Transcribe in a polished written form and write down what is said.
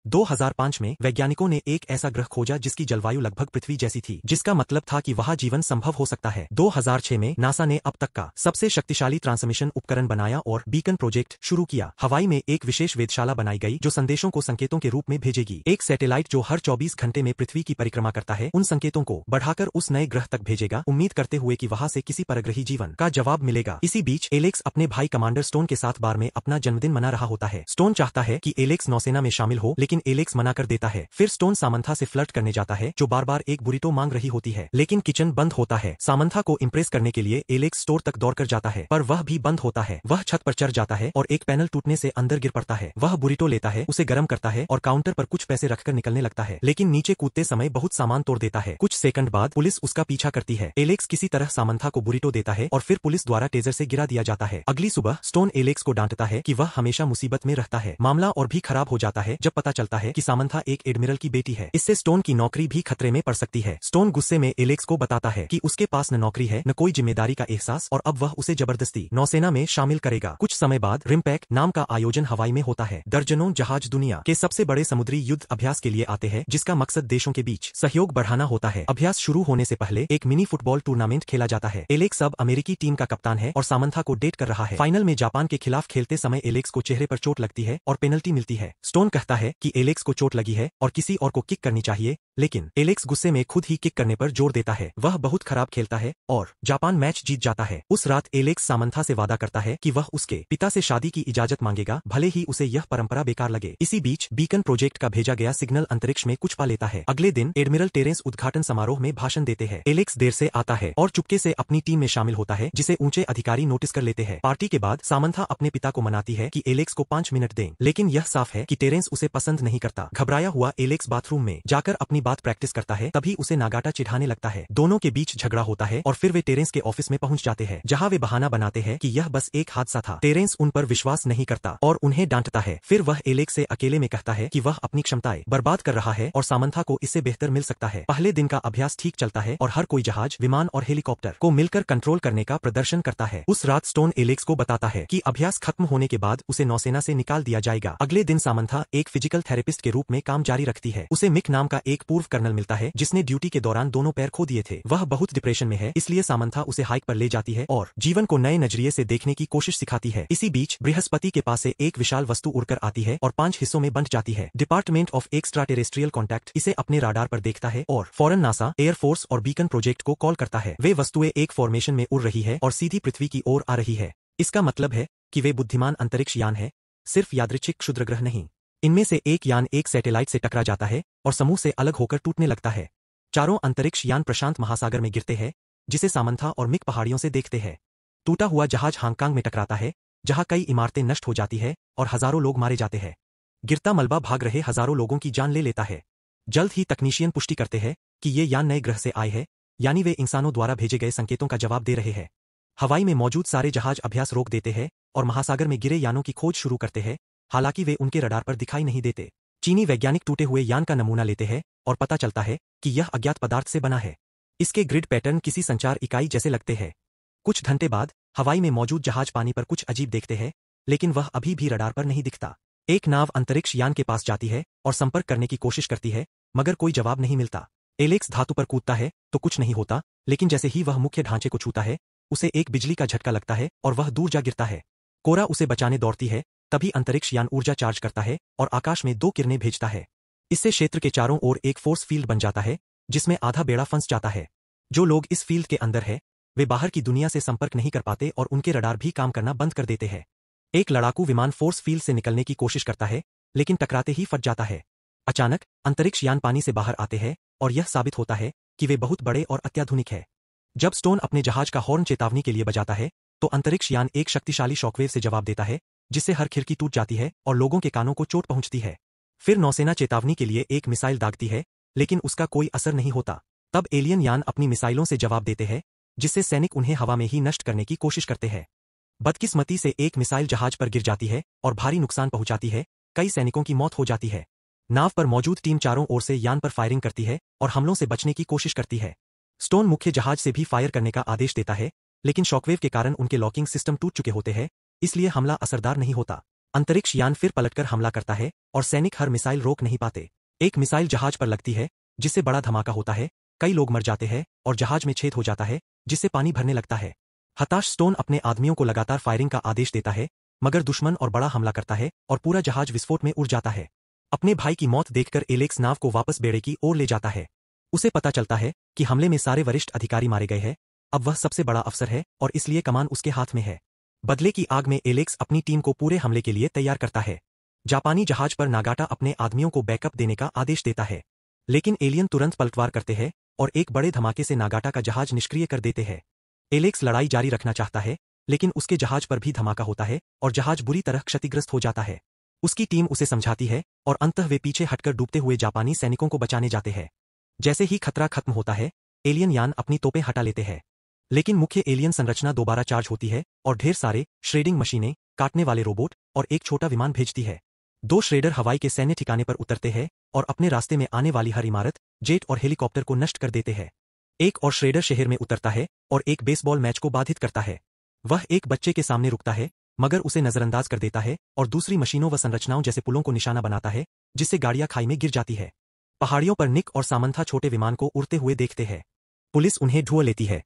2005 में वैज्ञानिकों ने एक ऐसा ग्रह खोजा जिसकी जलवायु लगभग पृथ्वी जैसी थी, जिसका मतलब था कि वहां जीवन संभव हो सकता है। 2006 में नासा ने अब तक का सबसे शक्तिशाली ट्रांसमिशन उपकरण बनाया और बीकन प्रोजेक्ट शुरू किया। हवाई में एक विशेष वेधशाला बनाई गई जो संदेशों को संकेतों के रूप में भेजेगी। एक सैटेलाइट जो हर 24 घंटे में पृथ्वी की परिक्रमा करता है उन संकेतों को बढ़ाकर उस नए ग्रह तक भेजेगा, उम्मीद करते हुए कि वहां से किसी परग्रही जीवन का जवाब मिलेगा। इसी बीच एलेक्स अपने भाई कमांडर स्टोन के साथ बार में अपना जन्मदिन मना रहा होता है। स्टोन चाहता है कि एलेक्स नौसेना में शामिल हो, लेकिन एलेक्स मना कर देता है। फिर स्टोन सामंथा से फ्लर्ट करने जाता है जो बार बार एक बुरीटो मांग रही होती है, लेकिन किचन बंद होता है। सामंथा को इम्प्रेस करने के लिए एलेक्स स्टोर तक दौड़कर जाता है, पर वह भी बंद होता है। वह छत पर चढ़ जाता है और एक पैनल टूटने से अंदर गिर पड़ता है। वह बुरीटो लेता है, उसे गर्म करता है और काउंटर पर कुछ पैसे रखकर निकलने लगता है, लेकिन नीचे कूदते समय बहुत सामान तोड़ देता है। कुछ सेकंड बाद पुलिस उसका पीछा करती है। एलेक्स किसी तरह सामंथा को बुरीटो देता है और फिर पुलिस द्वारा टेजर से गिरा दिया जाता है। अगली सुबह स्टोन एलेक्स को डांटता है कि वह हमेशा मुसीबत में रहता है। मामला और भी खराब हो जाता है जब पता चलता है कि सामंथा एक एडमिरल की बेटी है। इससे स्टोन की नौकरी भी खतरे में पड़ सकती है। स्टोन गुस्से में एलेक्स को बताता है कि उसके पास न नौकरी है न कोई जिम्मेदारी का एहसास और अब वह उसे जबरदस्ती नौसेना में शामिल करेगा। कुछ समय बाद रिमपैक नाम का आयोजन हवाई में होता है। दर्जनों जहाज दुनिया के सबसे बड़े समुद्री युद्ध अभ्यास के लिए आते हैं, जिसका मकसद देशों के बीच सहयोग बढ़ाना होता है। अभ्यास शुरू होने से पहले एक मिनी फुटबॉल टूर्नामेंट खेला जाता है। एलेक्स अब अमेरिकी टीम का कप्तान है और सामंथा को डेट कर रहा है। फाइनल में जापान के खिलाफ खेलते समय एलेक्स को चेहरे पर चोट लगती है और पेनल्टी मिलती है। स्टोन कहता है कि एलेक्स को चोट लगी है और किसी और को किक करनी चाहिए, लेकिन एलेक्स गुस्से में खुद ही किक करने पर जोर देता है। वह बहुत खराब खेलता है और जापान मैच जीत जाता है। उस रात एलेक्स सामंथा से वादा करता है कि वह उसके पिता से शादी की इजाजत मांगेगा, भले ही उसे यह परंपरा बेकार लगे। इसी बीच बीकन प्रोजेक्ट का भेजा गया सिग्नल अंतरिक्ष में कुछ पा लेता है। अगले दिन एडमिरल टेरेंस उद्घाटन समारोह में भाषण देते हैं। एलेक्स देर से आता है और चुपके से अपनी टीम में शामिल होता है, जिसे ऊंचे अधिकारी नोटिस कर लेते हैं। पार्टी के बाद सामंथा अपने पिता को मनाती है कि एलेक्स को 5 मिनट दें, लेकिन यह साफ है कि टेरेंस उसे पसंद नहीं करता। घबराया हुआ एलेक्स बाथरूम में जाकर अपनी बात प्रैक्टिस करता है, तभी उसे नागाटा चिढ़ाने लगता है। दोनों के बीच झगड़ा होता है और फिर वे टेरेंस के ऑफिस में पहुंच जाते हैं, जहां वे बहाना बनाते हैं कि यह बस एक हादसा था। टेरेंस उन पर विश्वास नहीं करता और उन्हें डांटता है। फिर वह एलेक्स से अकेले में कहता है कि वह अपनी क्षमताएं बर्बाद कर रहा है और सामंथा को इससे बेहतर मिल सकता है। पहले दिन का अभ्यास ठीक चलता है और हर कोई जहाज, विमान और हेलीकॉप्टर को मिलकर कंट्रोल करने का प्रदर्शन करता है। उस रात स्टोन एलेक्स को बताता है कि अभ्यास खत्म होने के बाद उसे नौसेना से निकाल दिया जाएगा। अगले दिन सामंथा एक फिजिकल थेरेपिस्ट के रूप में काम जारी रखती है। उसे मिक नाम का एक पूर्व कर्नल मिलता है जिसने ड्यूटी के दौरान दोनों पैर खो दिए थे। वह बहुत डिप्रेशन में है, इसलिए सामंथा उसे हाइक पर ले जाती है और जीवन को नए नजरिए से देखने की कोशिश सिखाती है। इसी बीच बृहस्पति के पास से एक विशाल वस्तु उड़कर आती है और 5 हिस्सों में बंट जाती है। Department of extra terrestrial contact इसे अपने राडार पर देखता है और फौरन नासा, एयरफोर्स और बीकन प्रोजेक्ट को कॉल करता है। वे वस्तुएं एक फॉर्मेशन में उड़ रही है और सीधी पृथ्वी की ओर आ रही है। इसका मतलब है कि वे बुद्धिमान अंतरिक्ष यान है, सिर्फ यादृच्छिक क्षुद्रग्रह नहीं। इनमें से एक यान एक सैटेलाइट से टकरा जाता है और समूह से अलग होकर टूटने लगता है। चारों अंतरिक्ष यान प्रशांत महासागर में गिरते हैं, जिसे सामंथा और मिक पहाड़ियों से देखते हैं। टूटा हुआ जहाज हांगकांग में टकराता है, जहां कई इमारतें नष्ट हो जाती है और हजारों लोग मारे जाते हैं। गिरता मलबा भाग रहे हजारों लोगों की जान ले लेता है। जल्द ही तकनीशियन पुष्टि करते हैं कि ये यान नए ग्रह से आए हैं, यानी वे इंसानों द्वारा भेजे गए संकेतों का जवाब दे रहे हैं। हवाई में मौजूद सारे जहाज अभ्यास रोक देते हैं और महासागर में गिरे यानों की खोज शुरू करते हैं, हालांकि वे उनके रडार पर दिखाई नहीं देते। चीनी वैज्ञानिक टूटे हुए यान का नमूना लेते हैं और पता चलता है कि यह अज्ञात पदार्थ से बना है। इसके ग्रिड पैटर्न किसी संचार इकाई जैसे लगते हैं। कुछ घंटे बाद हवाई में मौजूद जहाज पानी पर कुछ अजीब देखते हैं, लेकिन वह अभी भी रडार पर नहीं दिखता। एक नाव अंतरिक्ष यान के पास जाती है और संपर्क करने की कोशिश करती है, मगर कोई जवाब नहीं मिलता। एलेक्स धातु पर कूदता है तो कुछ नहीं होता, लेकिन जैसे ही वह मुख्य ढांचे को छूता है, उसे एक बिजली का झटका लगता है और वह दूर जा गिरता है। कोरा उसे बचाने दौड़ती है, तभी अंतरिक्ष यान ऊर्जा चार्ज करता है और आकाश में 2 किरणें भेजता है। इससे क्षेत्र के चारों ओर एक फोर्स फील्ड बन जाता है, जिसमें आधा बेड़ा फंस जाता है। जो लोग इस फील्ड के अंदर है, वे बाहर की दुनिया से संपर्क नहीं कर पाते और उनके रडार भी काम करना बंद कर देते हैं। एक लड़ाकू विमान फोर्स फील्ड से निकलने की कोशिश करता है, लेकिन टकराते ही फट जाता है। अचानक अंतरिक्ष यान पानी से बाहर आते हैं और यह साबित होता है कि वे बहुत बड़े और अत्याधुनिक है। जब स्टोन अपने जहाज का हॉर्न चेतावनी के लिए बजाता है, तो अंतरिक्ष यान एक शक्तिशाली शॉकवेव से जवाब देता है, जिससे हर खिड़की टूट जाती है और लोगों के कानों को चोट पहुंचती है। फिर नौसेना चेतावनी के लिए एक मिसाइल दागती है, लेकिन उसका कोई असर नहीं होता। तब एलियन यान अपनी मिसाइलों से जवाब देते हैं, जिससे सैनिक उन्हें हवा में ही नष्ट करने की कोशिश करते हैं। बदकिस्मती से एक मिसाइल जहाज पर गिर जाती है और भारी नुकसान पहुंचाती है, कई सैनिकों की मौत हो जाती है। नाव पर मौजूद टीम चारों ओर से यान पर फायरिंग करती है और हमलों से बचने की कोशिश करती है। स्टोन मुख्य जहाज से भी फायर करने का आदेश देता है, लेकिन शॉकवेव के कारण उनके लॉकिंग सिस्टम टूट चुके होते हैं, इसलिए हमला असरदार नहीं होता। अंतरिक्ष यान फिर पलटकर हमला करता है और सैनिक हर मिसाइल रोक नहीं पाते। एक मिसाइल जहाज पर लगती है, जिससे बड़ा धमाका होता है, कई लोग मर जाते हैं और जहाज में छेद हो जाता है, जिससे पानी भरने लगता है। हताश स्टोन अपने आदमियों को लगातार फायरिंग का आदेश देता है, मगर दुश्मन और बड़ा हमला करता है और पूरा जहाज विस्फोट में उड़ जाता है। अपने भाई की मौत देखकर एलेक्स नाव को वापस बेड़े की ओर ले जाता है। उसे पता चलता है कि हमले में सारे वरिष्ठ अधिकारी मारे गए हैं, अब वह सबसे बड़ा अफसर है और इसलिए कमान उसके हाथ में है। बदले की आग में एलेक्स अपनी टीम को पूरे हमले के लिए तैयार करता है। जापानी जहाज पर नागाटा अपने आदमियों को बैकअप देने का आदेश देता है, लेकिन एलियन तुरंत पलटवार करते हैं और एक बड़े धमाके से नागाटा का जहाज निष्क्रिय कर देते हैं। एलेक्स लड़ाई जारी रखना चाहता है, लेकिन उसके जहाज पर भी धमाका होता है और जहाज बुरी तरह क्षतिग्रस्त हो जाता है। उसकी टीम उसे समझाती है और अंततः वे पीछे हटकर डूबते हुए जापानी सैनिकों को बचाने जाते हैं। जैसे ही खतरा खत्म होता है, एलियन यान अपनी तोपें हटा लेते हैं, लेकिन मुख्य एलियन संरचना दोबारा चार्ज होती है और ढेर सारे श्रेडिंग मशीनें, काटने वाले रोबोट और एक छोटा विमान भेजती है। 2 श्रेडर हवाई के सैन्य ठिकाने पर उतरते हैं और अपने रास्ते में आने वाली हर इमारत, जेट और हेलीकॉप्टर को नष्ट कर देते हैं। एक और श्रेडर शहर में उतरता है और एक बेसबॉल मैच को बाधित करता है। वह एक बच्चे के सामने रुकता है, मगर उसे नजरअंदाज कर देता है और दूसरी मशीनों व संरचनाओं जैसे पुलों को निशाना बनाता है, जिससे गाड़ियां खाई में गिर जाती है। पहाड़ियों पर निक और सामंथा छोटे विमान को उड़ते हुए देखते हैं। पुलिस उन्हें ढूंढ लेती है।